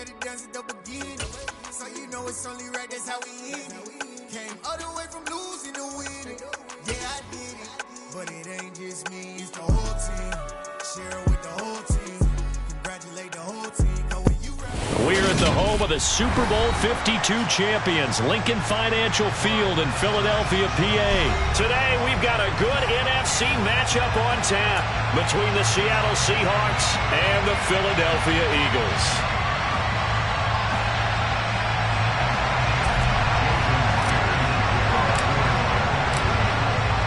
said it dance at the beginning. So you know it's only right, that's how we end it. Came all the way from losing to winning. Yeah, I did it. But it ain't just me, it's the whole team. Share it with the whole team. Congratulate the whole team. We're at the home of the Super Bowl 52 champions, Lincoln Financial Field in Philadelphia, PA. Today, we've got a good NFC matchup on tap between the Seattle Seahawks and the Philadelphia Eagles.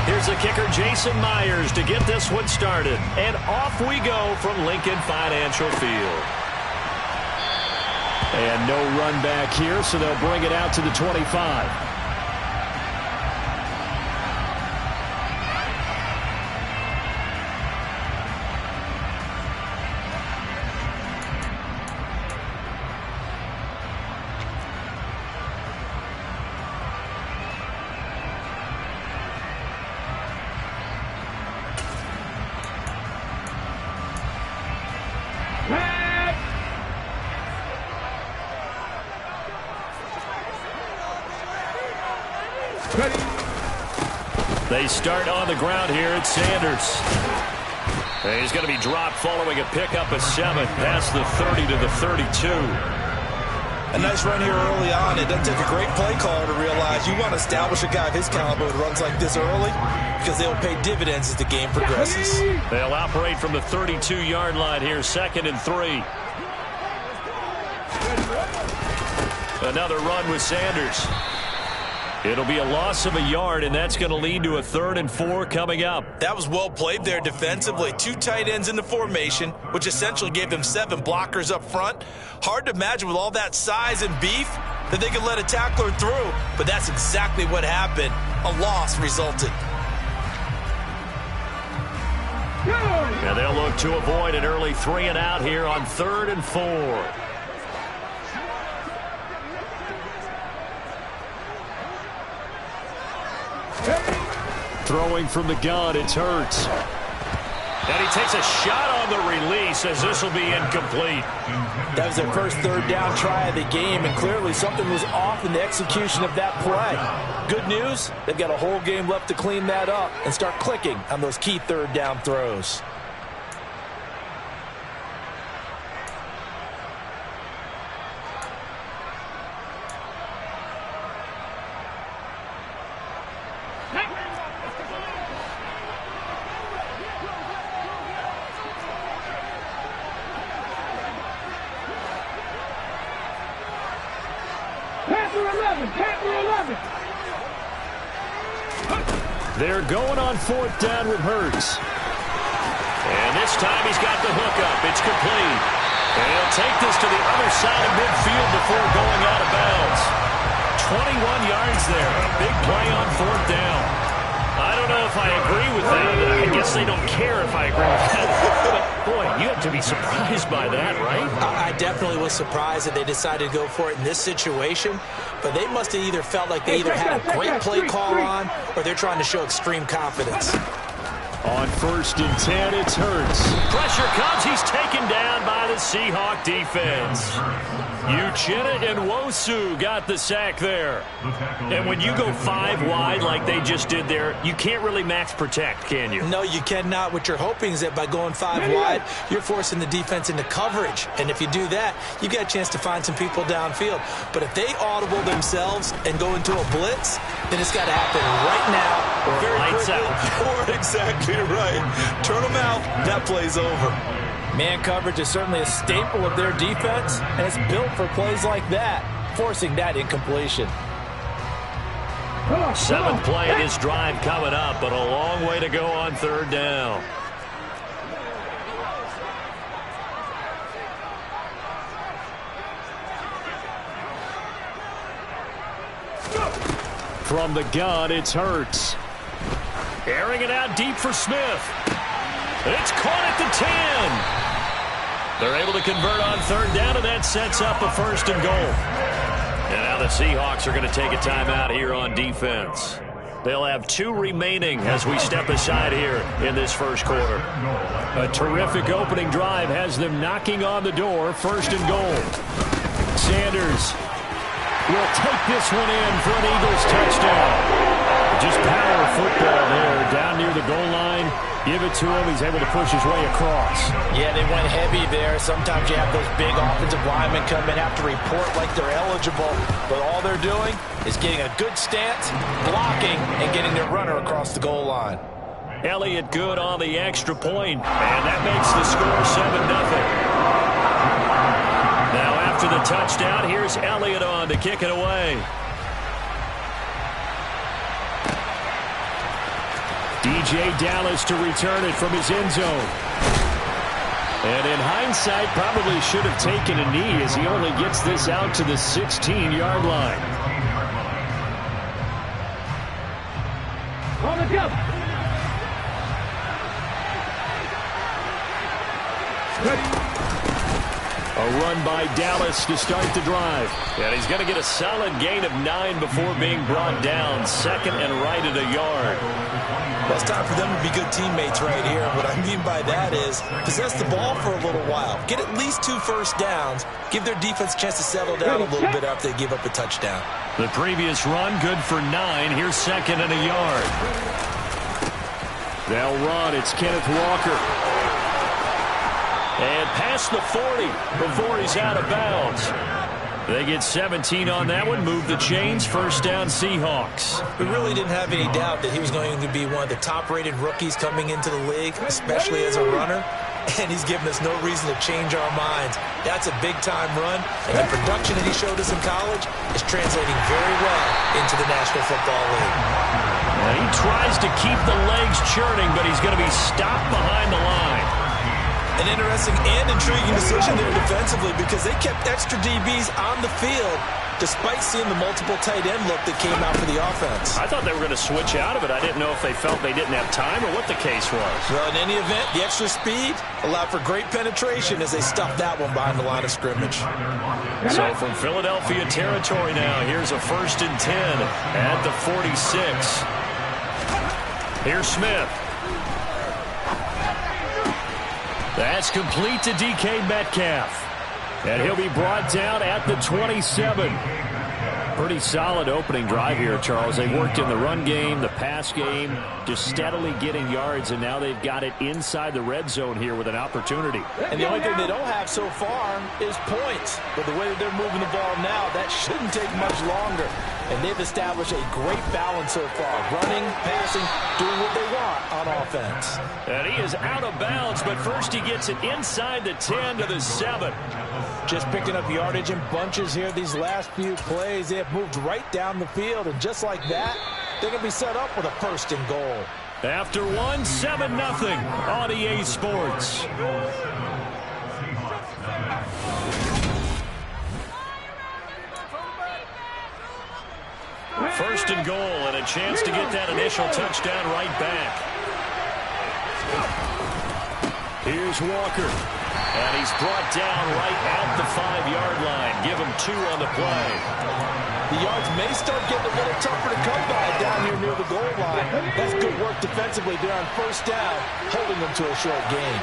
Here's the kicker, Jason Myers, to get this one started. And off we go from Lincoln Financial Field. And no run back here, so they'll bring it out to the 25. They start on the ground here at Sanders. And he's going to be dropped following a pickup of 7 past the 30 to the 32. A nice run here early on. It doesn't take a great play caller to realize you want to establish a guy of his caliber who runs like this early because they'll pay dividends as the game progresses. They'll operate from the 32-yard line here, 2nd and 3. Another run with Sanders. It'll be a loss of a yard, and that's going to lead to a 3rd and 4 coming up. That was well played there defensively. 2 tight ends in the formation, which essentially gave them 7 blockers up front. Hard to imagine with all that size and beef that they could let a tackler through, but that's exactly what happened. A loss resulted. And they'll look to avoid an early 3 and out here on 3rd and 4. Throwing from the gun, it's Hurts. And he takes a shot on the release as this will be incomplete. That was their first 3rd down try of the game, and clearly something was off in the execution of that play. Good news, they've got a whole game left to clean that up and start clicking on those key 3rd down throws. They're going on 4th down with Hurts. And this time he's got the hookup. It's complete. And he'll take this to the other side of midfield before going out of bounds. 21 yards there. A big play on 4th down. I don't know if I agree with that. I guess they don't care if I agree with that. But, boy, you have to be surprised by that, right? I definitely was surprised that they decided to go for it in this situation. But they must have either felt like they either had a great play call on or they're trying to show extreme confidence. On 1st and 10, it's Hurts. Pressure comes. He's taken down by the Seahawk defense. Uchenna and Nwosu got the sack there. And when you go 5 wide like they just did there, you can't really max protect, can you? No, you cannot. What you're hoping is that by going 5 wide, you're forcing the defense into coverage. And if you do that, you've got a chance to find some people downfield. But if they audible themselves and go into a blitz, then it's got to happen right now. Or very lights quickly. out. Or exactly right. Turn them out. That play's over. Man coverage is certainly a staple of their defense, and it's built for plays like that, forcing that incompletion. 7th play of this drive coming up, but a long way to go on 3rd down. From the gun, it's Hurts. Airing it out deep for Smith. It's caught at the 10. They're able to convert on 3rd down, and that sets up a 1st and goal. And now the Seahawks are going to take a timeout here on defense. They'll have 2 remaining as we step aside here in this first quarter. A terrific opening drive has them knocking on the door, 1st and goal. Sanders will take this one in for an Eagles touchdown. Just power football there, down near the goal line. Give it to him. He's able to push his way across. Yeah, they went heavy there. Sometimes you have those big offensive linemen come in, have to report like they're eligible. But all they're doing is getting a good stance, blocking, and getting their runner across the goal line. Elliott good on the extra point, and that makes the score 7-0. Now after the touchdown, here's Elliott on to kick it away. DJ Dallas to return it from his end zone. And in hindsight, probably should have taken a knee as he only gets this out to the 16-yard line. On the jump. A run by Dallas to start the drive. And he's going to get a solid gain of 9 before being brought down. Second and right at a yard. Well, it's time for them to be good teammates right here. What I mean by that is possess the ball for a little while. Get at least 2 first downs. Give their defense a chance to settle down a little bit after they give up a touchdown. The previous run, good for 9. Here's second and a yard. They'll run. It's Kenneth Walker. And past the 40 before he's out of bounds. They get 17 on that one. Move the chains. First down, Seahawks. We really didn't have any doubt that he was going to be one of the top-rated rookies coming into the league, especially as a runner. And he's given us no reason to change our minds. That's a big-time run. And the production that he showed us in college is translating very well into the National Football League. Well, he tries to keep the legs churning, but he's going to be stopped behind the line. An interesting and intriguing decision there defensively because they kept extra DBs on the field despite seeing the multiple tight end look that came out for the offense. I thought they were going to switch out of it. I didn't know if they felt they didn't have time or what the case was. Well, in any event, the extra speed allowed for great penetration as they stuffed that one behind the line of scrimmage. So from Philadelphia territory now, here's a 1st and 10 at the 46. Here's Smith. That's complete to DK Metcalf. And he'll be brought down at the 27. Pretty solid opening drive here, Charles. They worked in the run game, the pass game, just steadily getting yards, and now they've got it inside the red zone here with an opportunity. And the only thing they don't have so far is points. But the way that they're moving the ball now, that shouldn't take much longer. And they've established a great balance so far. Running, passing, doing what they want on offense. And he is out of bounds, but first he gets it inside the 10 to the 7. Just picking up yardage in bunches here these last few plays. They have moved right down the field, and just like that, they're going to be set up with a 1st and goal. After 1, 7-0 on EA Sports. First and goal, and a chance to get that initial touchdown right back. Here's Walker. And he's brought down right at the 5-yard line. Give him 2 on the play. The yards may start getting a little tougher to come by down here near the goal line. That's good work defensively there on 1st down, holding them to a short gain.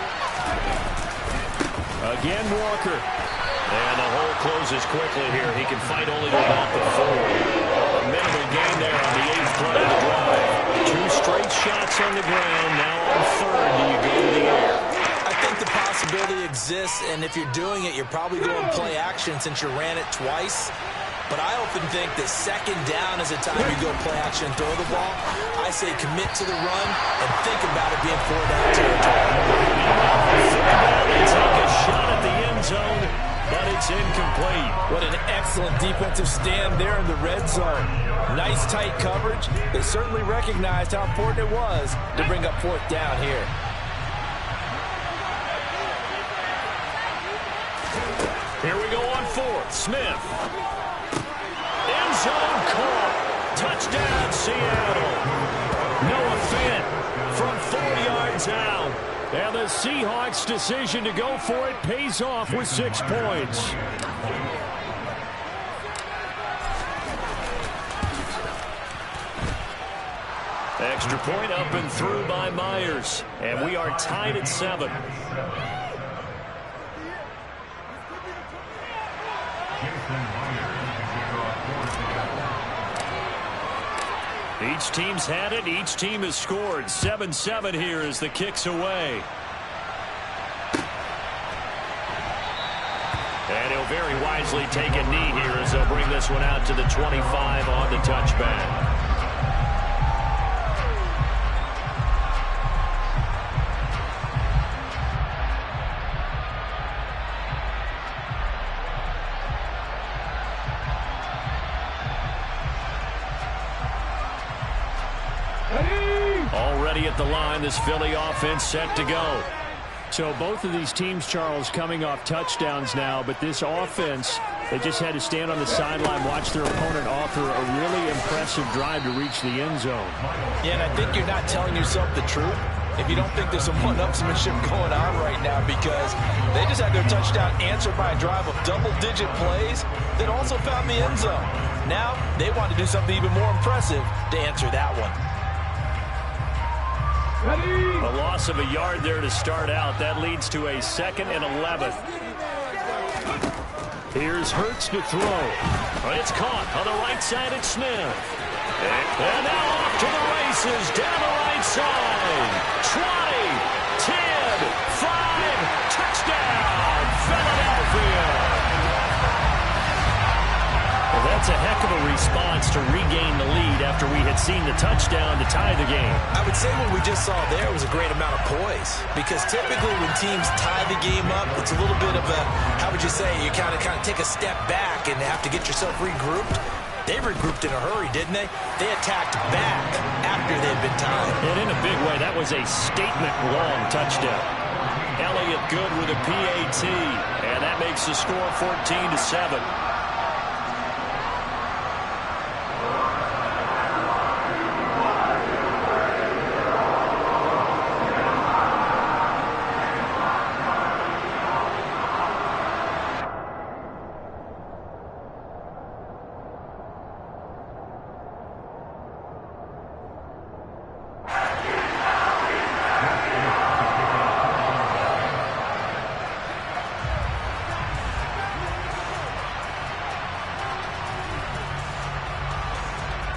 Again, Walker. And the hole closes quickly here. He can fight only to about the 4. A minimal gain there on the 8th play of the drive. 2 straight shots on the ground. Now on 3rd, do you go to the air? I think the possibility exists, and if you're doing it, you're probably going play action since you ran it twice. But I often think that 2nd down is a time you go play action and throw the ball. I say commit to the run and think about it being 4-down territory. They take a shot at the end zone, but it's incomplete. What an excellent defensive stand there in the red zone. Nice tight coverage. They certainly recognized how important it was to bring up 4th down here. Here we go on 4th. Smith. End zone caught. Touchdown, Seattle. Noah Fant from 4 yards out. And the Seahawks' decision to go for it pays off with 6 points. Extra point up and through by Myers. And we are tied at 7. Each team's had it. Each team has scored. 7-7 here as the kick's away. And he'll very wisely take a knee here as they'll bring this one out to the 25 on the touchback. Already at the line, this Philly offense set to go. So both of these teams, Charles, coming off touchdowns now, but this offense, they just had to stand on the sideline, watch their opponent offer a really impressive drive to reach the end zone. Yeah, and I think you're not telling yourself the truth if you don't think there's some one-upsmanship going on right now, because they just had their touchdown answered by a drive of double-digit plays that also found the end zone. Now they want to do something even more impressive to answer that one. A loss of a yard there to start out. That leads to a 2nd and 11. Here's Hurts to throw. It's caught on the right side at Smith. And now off to the races down the right side. 20, 10, 5, touchdown, Philadelphia. Well, that's a heck of a response to regain the lead after we had seen the touchdown to tie the game. I would say what we just saw there was a great amount of poise, because typically when teams tie the game up, it's a little bit of a, how would you say, you kind of take a step back and have to get yourself regrouped. They regrouped in a hurry, didn't they? They attacked back after they'd been tied. And in a big way, that was a statement-long touchdown. Elliott good with a PAT, and that makes the score 14-7.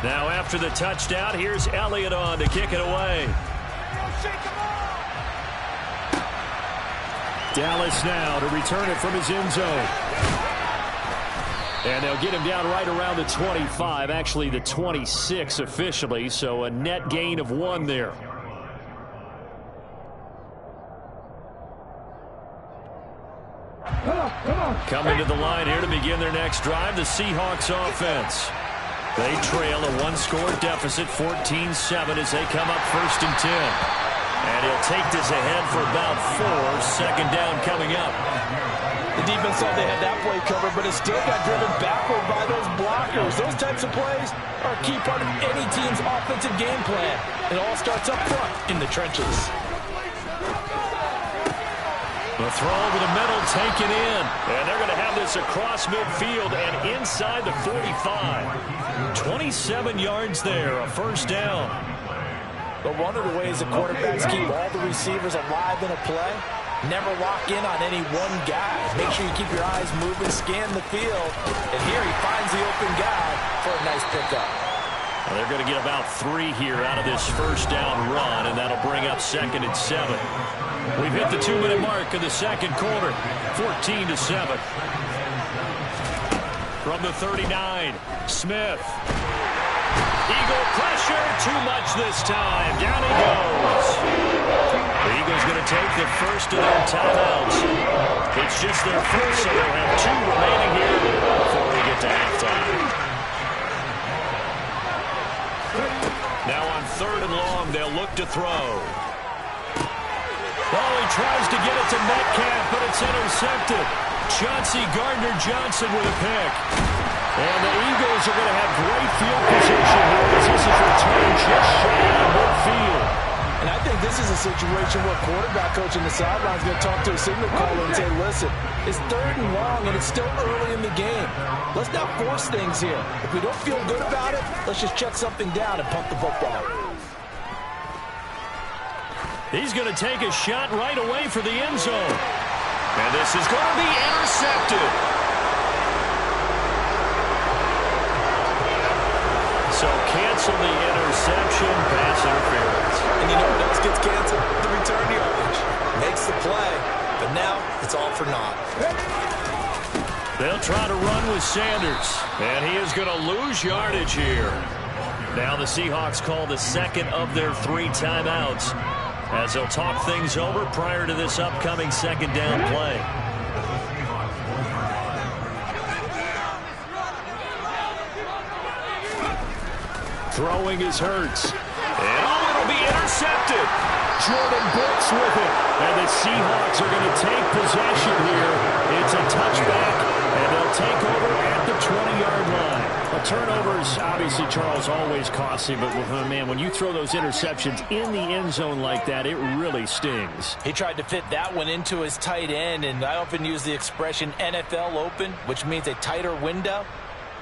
Now after the touchdown, here's Elliott on to kick it away. Dallas now to return it from his end zone. And they'll get him down right around the 25, actually the 26 officially, so a net gain of 1 there. Coming to the line here to begin their next drive, the Seahawks offense. They trail a 1-score deficit, 14-7, as they come up 1st and 10. And he'll take this ahead for about 4, 2nd down coming up. The defense thought they had that play covered, but it still got driven backward by those blockers. Those types of plays are a key part of any team's offensive game plan. It all starts up front in the trenches. The throw over the middle, taken in. And they're going to have this across midfield and inside the 45. 27 yards there, a 1st down. But one of the ways the quarterbacks keep all the receivers alive in a play, never lock in on any one guy. Make sure you keep your eyes moving, scan the field. And here he finds the open guy for a nice pickup. Well, they're going to get about 3 here out of this 1st down run, and that'll bring up 2nd and 7. We've hit the 2-minute mark of the 2nd quarter, 14-7. From the 39, Smith. Eagle pressure, too much this time. Down he goes. The Eagles going to take the first of their timeouts. It's just their first, so they'll have 2 remaining here before we get to halftime. Now on 3rd and long, they'll look to throw. Oh, he tries to get it to Metcalf, but it's intercepted. Chauncey Gardner-Johnson with a pick. And the Eagles are going to have great field position here as this is returned just shy of midfield. And I think this is a situation where quarterback coach in the sideline is going to talk to a signal caller and say, listen, it's 3rd and long and it's still early in the game. Let's not force things here. If we don't feel good about it, let's just check something down and pump the football. He's going to take a shot right away for the end zone. And this is going to be intercepted. So can't whistle the interception, pass interference. And you know what else gets canceled? The return yardage. Makes the play, but now it's all for naught. They'll try to run with Sanders, and he is going to lose yardage here. Now the Seahawks call the second of their 3 timeouts as they'll talk things over prior to this upcoming second down play. Throwing is Hurts. And it'll be intercepted. Jordan Brooks with it. And the Seahawks are going to take possession here. It's a touchback, and they'll take over at the 20-yard line. Well, turnovers, obviously, Charles, always costly, but man, when you throw those interceptions in the end zone like that, it really stings. He tried to fit that one into his tight end, and I often use the expression NFL open, which means a tighter window.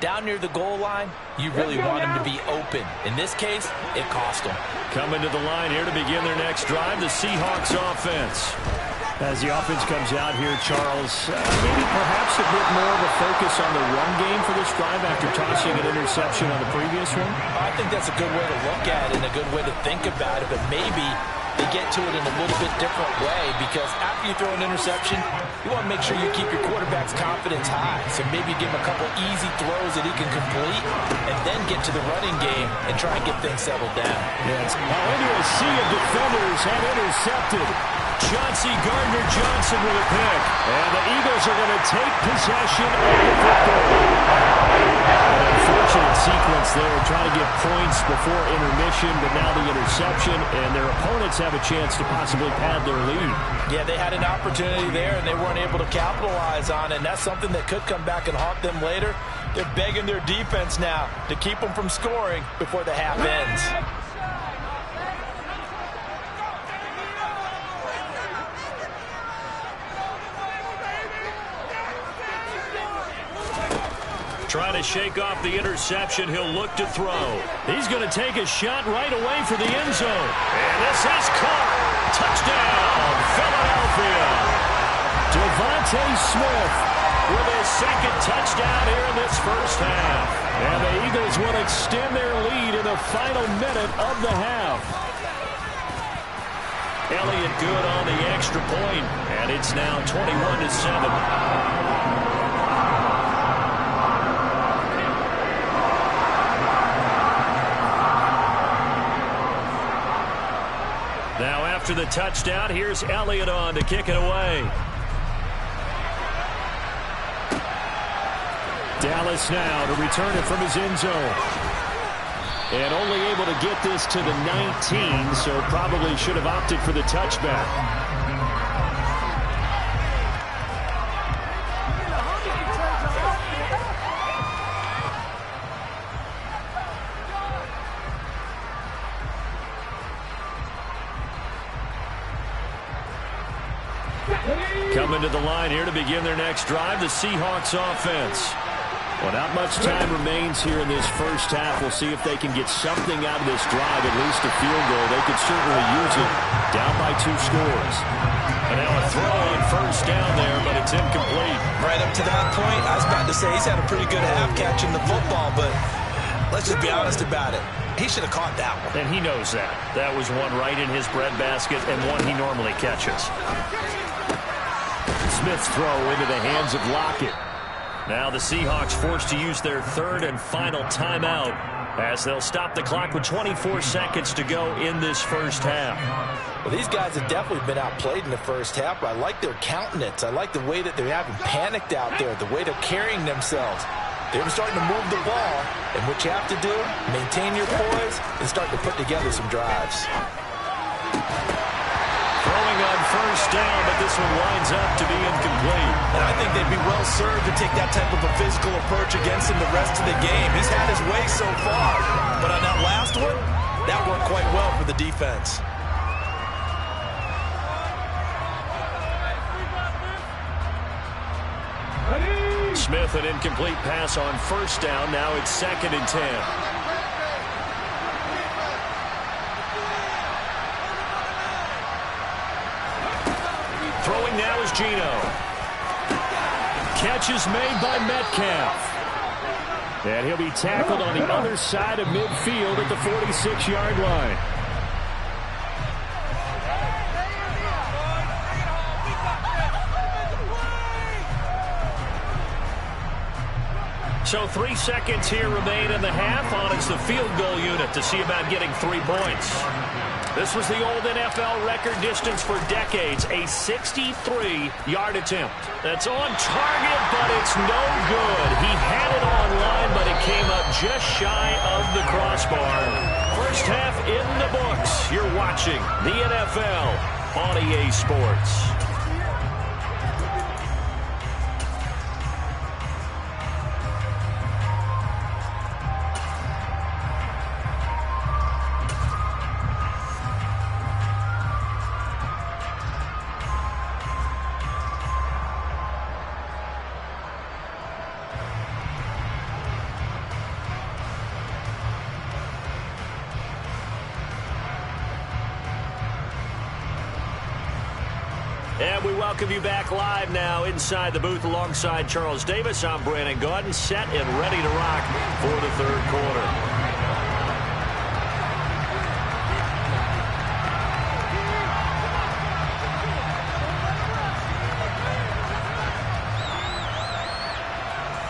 Down near the goal line, you really want him to be open. In this case, it cost him. Coming to the line here to begin their next drive, the Seahawks offense. As the offense comes out here, Charles, maybe perhaps a bit more of a focus on the run game for this drive after tossing an interception on the previous one? I think that's a good way to look at it and a good way to think about it, but maybe they get to it in a little bit different way, because after you throw an interception, you want to make sure you keep your quarterback's confidence high. So maybe give him a couple easy throws that he can complete and then get to the running game and try and get things settled down. Yes. Now into a sea of defenders had intercepted. Chauncey Gardner-Johnson with a pick. And the Eagles are going to take possession of the football. An unfortunate sequence there, trying to get points before intermission, but now the interception, and their opponents have a chance to possibly pad their lead. Yeah, they had an opportunity there, and they weren't able to capitalize on it, and that's something that could come back and haunt them later. They're begging their defense now to keep them from scoring before the half ends. Trying to shake off the interception. He'll look to throw. He's going to take a shot right away for the end zone. And this is caught. Touchdown, Philadelphia. Devontae Smith with his second touchdown here in this first half. And the Eagles will extend their lead in the final minute of the half. Elliott good on the extra point, and it's now 21-7. Now after the touchdown, here's Elliott on to kick it away. Dallas now to return it from his end zone. And only able to get this to the 19, so probably should have opted for the touchback. Coming to the line here to begin their next drive, the Seahawks offense. Well, not much time remains here in this first half. We'll see if they can get something out of this drive, at least a field goal. They could certainly use it, down by 2 scores. And now a throw on first down there, but it's incomplete. Right up to that point, I was about to say he's had a pretty good half catching the football, but let's just be honest about it. He should have caught that one. And he knows that. That was one right in his breadbasket and one he normally catches. Smith's throw into the hands of Lockett. Now the Seahawks forced to use their third and final timeout as they'll stop the clock with 24 seconds to go in this first half. Well, these guys have definitely been outplayed in the first half, but I like their countenance. I like the way that they haven't panicked out there, the way they're carrying themselves. They're starting to move the ball, and what you have to do, maintain your poise and start to put together some drives. Throwing on first down, but this one winds up to be incomplete. And I think they'd be well served to take that type of a physical approach against him the rest of the game. He's had his way so far, but on that last one, that worked quite well for the defense. Smith, an incomplete pass on first down. Now it's 2nd and 10. Throwing now is Geno. Catch is made by Metcalf. And he'll be tackled on the other side of midfield at the 46-yard line. So 3 seconds here remain in the half. On it's the field goal unit to see about getting 3 points. This was the old NFL record distance for decades, a 63-yard attempt. That's on target, but it's no good. He had it on line, but it came up just shy of the crossbar. First half in the books. You're watching the NFL on EA Sports. And we welcome you back live now inside the booth alongside Charles Davis. I'm Brandon Gaudin, set and ready to rock for the third quarter.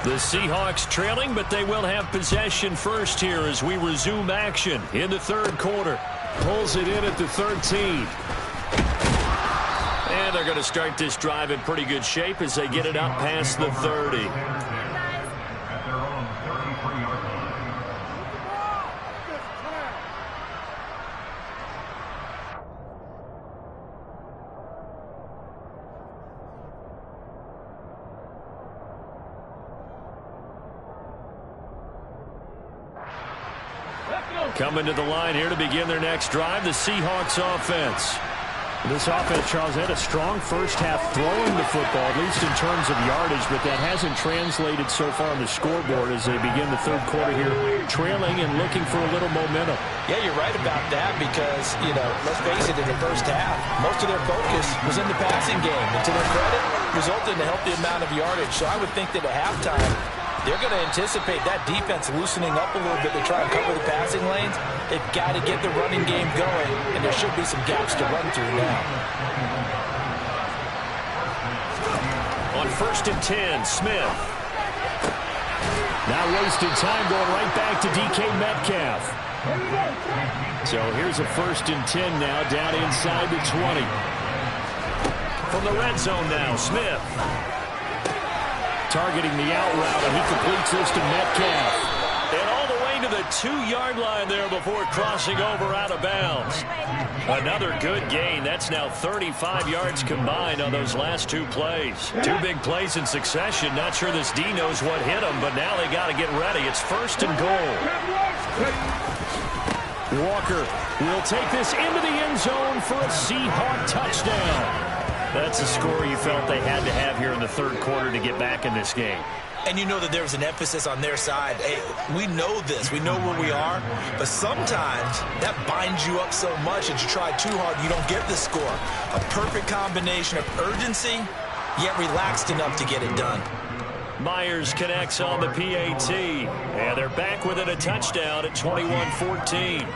The Seahawks trailing, but they will have possession first here as we resume action in the third quarter. Pulls it in at the 13. And they're going to start this drive in pretty good shape as they get it up past the 30. Coming to the line here to begin their next drive, the Seahawks offense. This offense, Charles, had a strong first half throwing the football, at least in terms of yardage, but that hasn't translated so far on the scoreboard as they begin the third quarter here, trailing and looking for a little momentum. Yeah, you're right about that because, let's face it, in the first half, most of their focus was in the passing game. And to their credit, resulted in a healthy amount of yardage. So I would think that at halftime, they're going to anticipate that defense loosening up a little bit to try and cover the passing lanes. They've got to get the running game going, and there should be some gaps to run through now. On 1st and 10, Smith. Now wasted time going right back to DK Metcalf. So here's a 1st and 10 now down inside the 20. From the red zone now, Smith. Targeting the out route, and he completes this to Metcalf. And all the way to the 2-yard line there before crossing over out of bounds. Another good gain. That's now 35 yards combined on those last 2 plays. 2 big plays in succession. Not sure this D knows what hit him, but now they got to get ready. It's 1st and goal. Walker will take this into the end zone for a Seahawk touchdown. That's a score you felt they had to have here in the third quarter to get back in this game. And you know that there's an emphasis on their side. Hey, we know this. We know where we are. But sometimes that binds you up so much that you try too hard, you don't get the score. A perfect combination of urgency, yet relaxed enough to get it done. Myers connects on the PAT. And they're back within a touchdown at 21-14.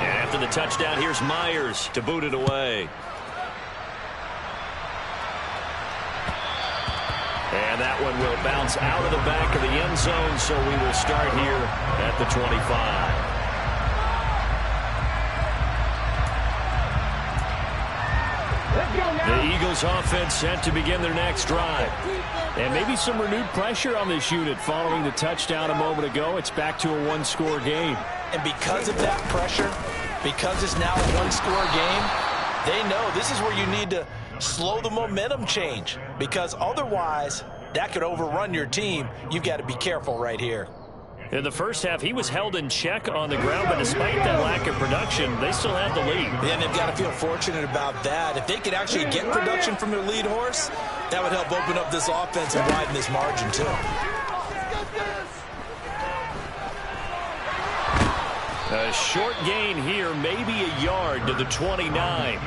After the touchdown, here's Myers to boot it away. And that one will bounce out of the back of the end zone, so we will start here at the 25. The Eagles offense set to begin their next drive. And maybe some renewed pressure on this unit following the touchdown a moment ago. It's back to a 1-score game. And because of that pressure, because it's now a 1-score game, they know this is where you need to slow the momentum change, because otherwise that could overrun your team. You've got to be careful right here. In the first half, he was held in check on the ground, but despite that lack of production, they still had the lead. And they've got to feel fortunate about that. If they could actually get production from their lead horse, that would help open up this offense and widen this margin too. A short gain here, maybe a yard to the 29.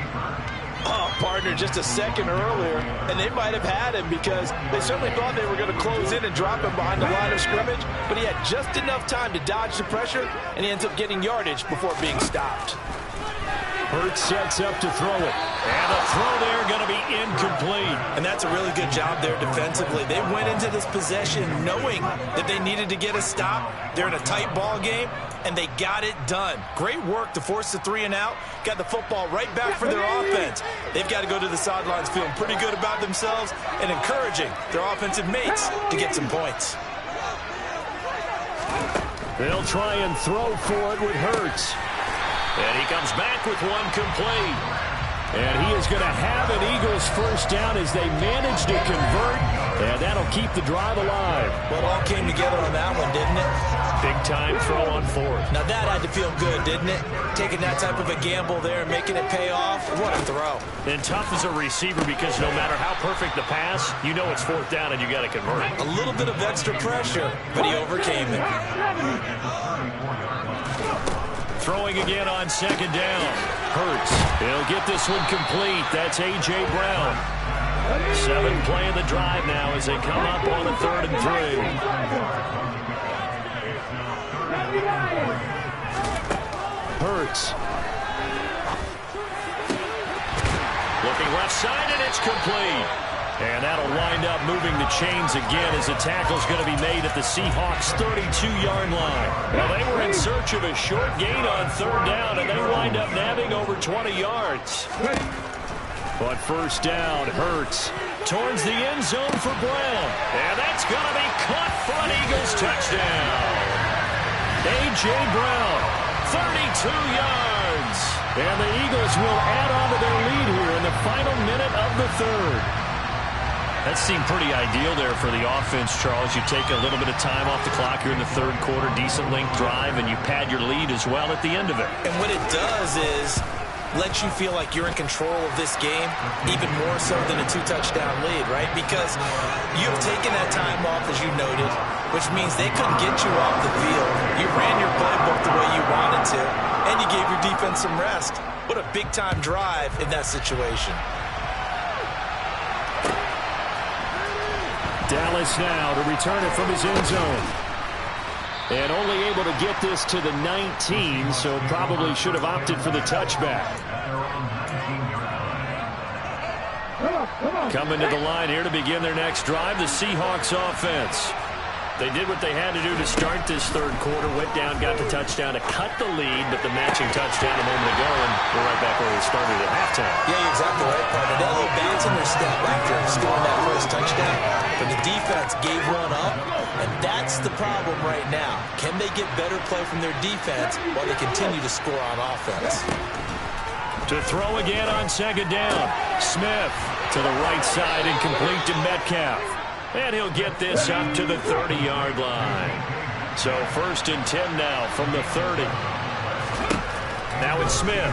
partner just a second earlier, and they might have had him because they certainly thought they were going to close in and drop him behind the line of scrimmage, but he had just enough time to dodge the pressure, and he ends up getting yardage before being stopped. Hurts sets up to throw it. And the throw there going to be incomplete. And that's a really good job there defensively. They went into this possession knowing that they needed to get a stop. They're in a tight ball game, and they got it done. Great work to force the 3 and out. Got the football right back for their offense. They've got to go to the sidelines feeling pretty good about themselves and encouraging their offensive mates to get some points. They'll try and throw for it with Hurts. And he comes back with one complete. And he is going to have an Eagles first down as they manage to convert. And that'll keep the drive alive. Well, it all came together on that one, didn't it? Big time throw on 4th. Now that had to feel good, didn't it? Taking that type of a gamble there and making it pay off. What a throw. And tough as a receiver because no matter how perfect the pass, you know it's 4th down and you got to convert. A little bit of extra pressure, but he overcame it. Throwing again on 2nd down. Hurts. He'll get this one complete. That's A.J. Brown. 7 play of the drive now as they come up on the 3rd and 3. Hurts. Looking left side, and it's complete. And that'll wind up moving the chains again as the tackle's going to be made at the Seahawks' 32-yard line. Well, they were in search of a short gain on 3rd down, and they wind up nabbing over 20 yards. But first down, Hurts towards the end zone for Brown. And that's going to be caught for an Eagles touchdown. A.J. Brown, 32 yards. And the Eagles will add on to their lead here in the final minute of the 3rd. That seemed pretty ideal there for the offense, Charles. You take a little bit of time off the clock here in the 3rd quarter, decent length drive, and you pad your lead as well at the end of it. And what it does is lets you feel like you're in control of this game, even more so than a 2-touchdown lead, right? Because you've taken that time off, as you noted, which means they couldn't get you off the field. You ran your playbook the way you wanted to, and you gave your defense some rest. What a big-time drive in that situation. Dallas now to return it from his end zone. And only able to get this to the 19, so probably should have opted for the touchback. Coming to the line here to begin their next drive, the Seahawks offense. They did what they had to do to start this 3rd quarter. Went down, got the touchdown to cut the lead, but the matching touchdown a moment ago, and we're right back where we started at halftime. Yeah, you're exactly right, partner. They're a little bounce in their step after scoring that first touchdown, but the defense gave one up, and that's the problem right now. Can they get better play from their defense while they continue to score on offense? To throw again on 2nd down. Smith to the right side and complete to Metcalf. And he'll get this up to the 30-yard line. So 1st and 10 now from the 30. Now it's Smith.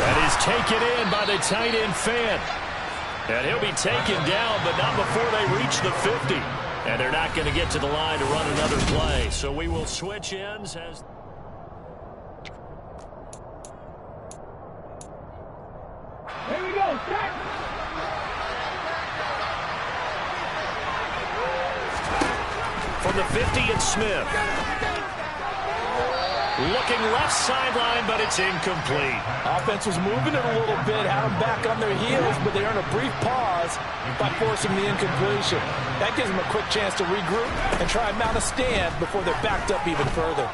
That is taken in by the tight end Fant. And he'll be taken down, but not before they reach the 50. And they're not going to get to the line to run another play. So we will switch ends as... Here we go, start. From the 50, it's Smith. Looking left sideline, but it's incomplete. Offense was moving it a little bit, had them back on their heels, but they earned a brief pause by forcing the incompletion. That gives them a quick chance to regroup and try and mount a stand before they're backed up even further.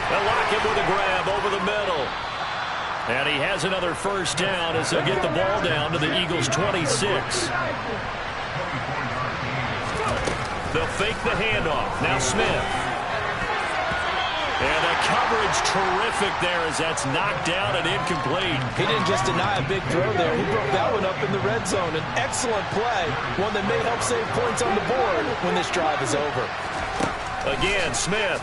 They'll lock him with a grab over the middle. And he has another first down as they'll get the ball down to the Eagles' 26. They'll fake the handoff. Now Smith. And the coverage terrific there as that's knocked down and incomplete. He didn't just deny a big throw there. He broke that one up in the red zone. An excellent play, one that may help save points on the board when this drive is over. Again, Smith.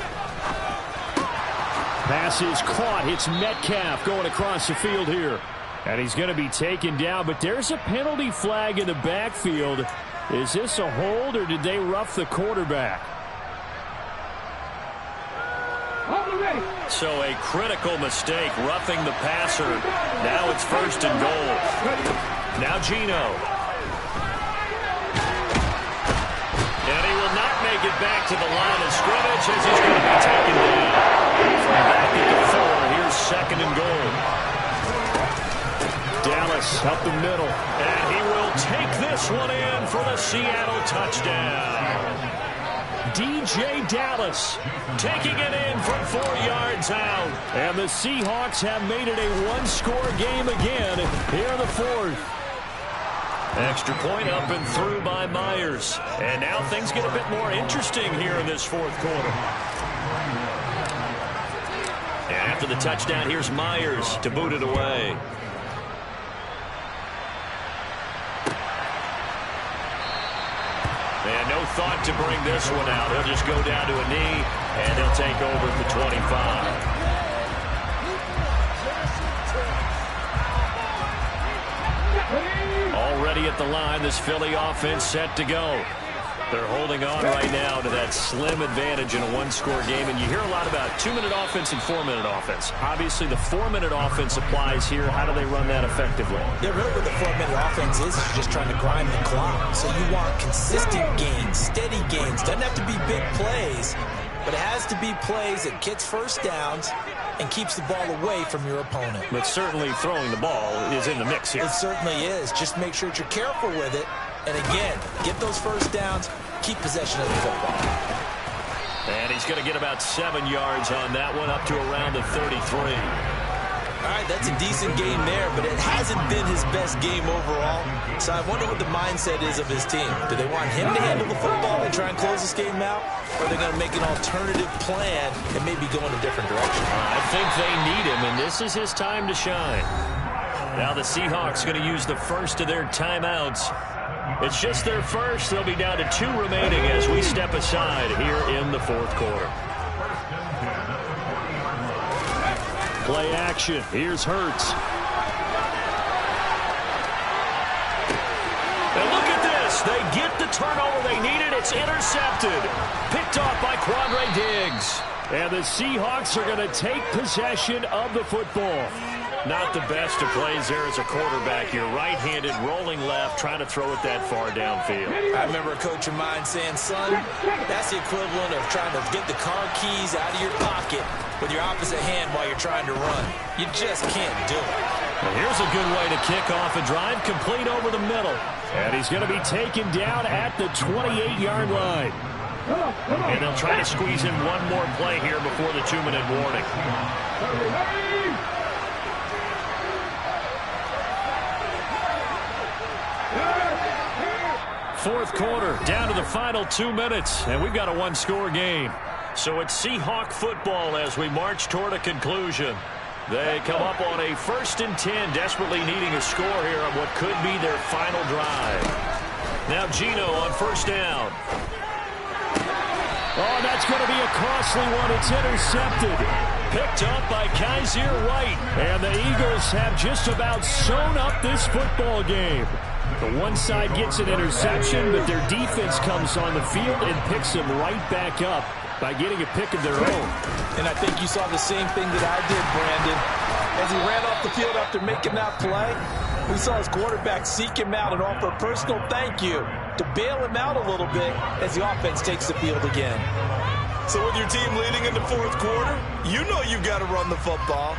Pass is caught. It's Metcalf going across the field here. And he's going to be taken down, but there's a penalty flag in the backfield. Is this a hold, or did they rough the quarterback? Hold the So a critical mistake, roughing the passer. Now it's 1st and goal. Now Gino. And he will not make it back to the line of scrimmage as he's going to be taken down. From back at the 4, here's 2nd and goal. Dallas up the middle. And he will take this one in for the Seattle touchdown. DJ Dallas taking it in from 4 yards out. And the Seahawks have made it a one-score game again here in the 4th. Extra point up and through by Myers. And now things get a bit more interesting here in this 4th quarter. And after the touchdown, here's Myers to boot it away. And no thought to bring this one out. He'll just go down to a knee, and he'll take over at the 25. Already at the line, this Philly offense set to go. They're holding on right now to that slim advantage in a one-score game. And you hear a lot about 2-minute offense and 4-minute offense. Obviously, the 4-minute offense applies here. How do they run that effectively? Yeah, really what the 4-minute offense is you're just trying to grind the clock. So you want consistent gains, steady gains. Doesn't have to be big plays, but it has to be plays that gets first downs and keeps the ball away from your opponent. But certainly throwing the ball is in the mix here. It certainly is. Just make sure that you're careful with it. And again, get those first downs, keep possession of the football. And he's going to get about 7 yards on that one, up to around the 33. All right, that's a decent game there, but it hasn't been his best game overall. So I wonder what the mindset is of his team. Do they want him to handle the football and try and close this game out? Or are they going to make an alternative plan and maybe go in a different direction? I think they need him, and this is his time to shine. Now the Seahawks going to use the first of their timeouts. It's just their first. They'll be down to 2 remaining as we step aside here in the 4th quarter. Play action. Here's Hurts. And look at this. They get the turnover they needed. It's intercepted. Picked off by Quandre Diggs. And the Seahawks are going to take possession of the football. Not the best of plays there as a quarterback. You're right-handed, rolling left, trying to throw it that far downfield. I remember a coach of mine saying, son, that's the equivalent of trying to get the car keys out of your pocket with your opposite hand while you're trying to run. You just can't do it. Well, here's a good way to kick off a drive, complete over the middle. And he's going to be taken down at the 28-yard line. And they'll try to squeeze in one more play here before the 2-minute warning. Fourth quarter, down to the final 2 minutes, and we've got a one-score game. So it's Seahawk football as we march toward a conclusion. They come up on a 1st and 10, desperately needing a score here on what could be their final drive. Now Gino on 1st down. Oh, that's going to be a costly one. It's intercepted. Picked up by Kaiser White. And the Eagles have just about sewn up this football game. The one side gets an interception, but their defense comes on the field and picks them right back up by getting a pick of their own. And I think you saw the same thing that I did, Brandon. As he ran off the field after making that play, we saw his quarterback seek him out and offer a personal thank you to bail him out a little bit as the offense takes the field again. So with your team leading in the 4th quarter, you know you've got to run the football.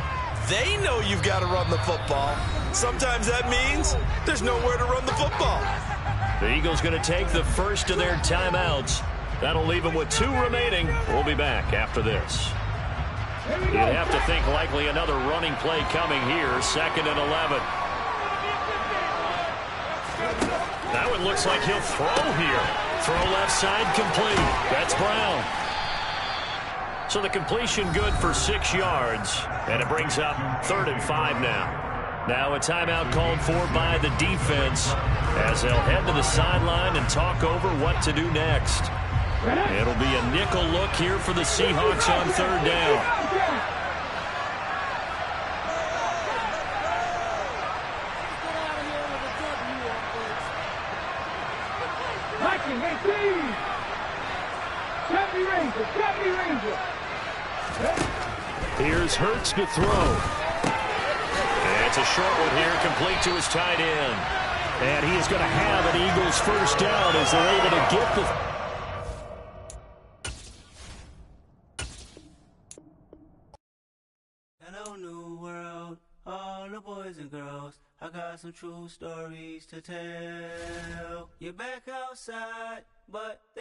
They know you've got to run the football. Sometimes that means there's nowhere to run the football. The Eagles going to take the first of their timeouts. That'll leave them with 2 remaining. We'll be back after this. You'd have to think likely another running play coming here. 2nd and 11. That one looks like he'll throw here. Throw left side complete. That's Brown. So the completion good for 6 yards. And it brings up 3rd and 5 now. Now a timeout called for by the defense as they'll head to the sideline and talk over what to do next. It'll be a nickel look here for the Seahawks on 3rd down. Here's Hurts to throw. It's a short one here, complete to his tight end. And he is going to have an Eagles first down as they're able to get the... Hello, new world, all the boys and girls. I got some true stories to tell. You're back outside, but...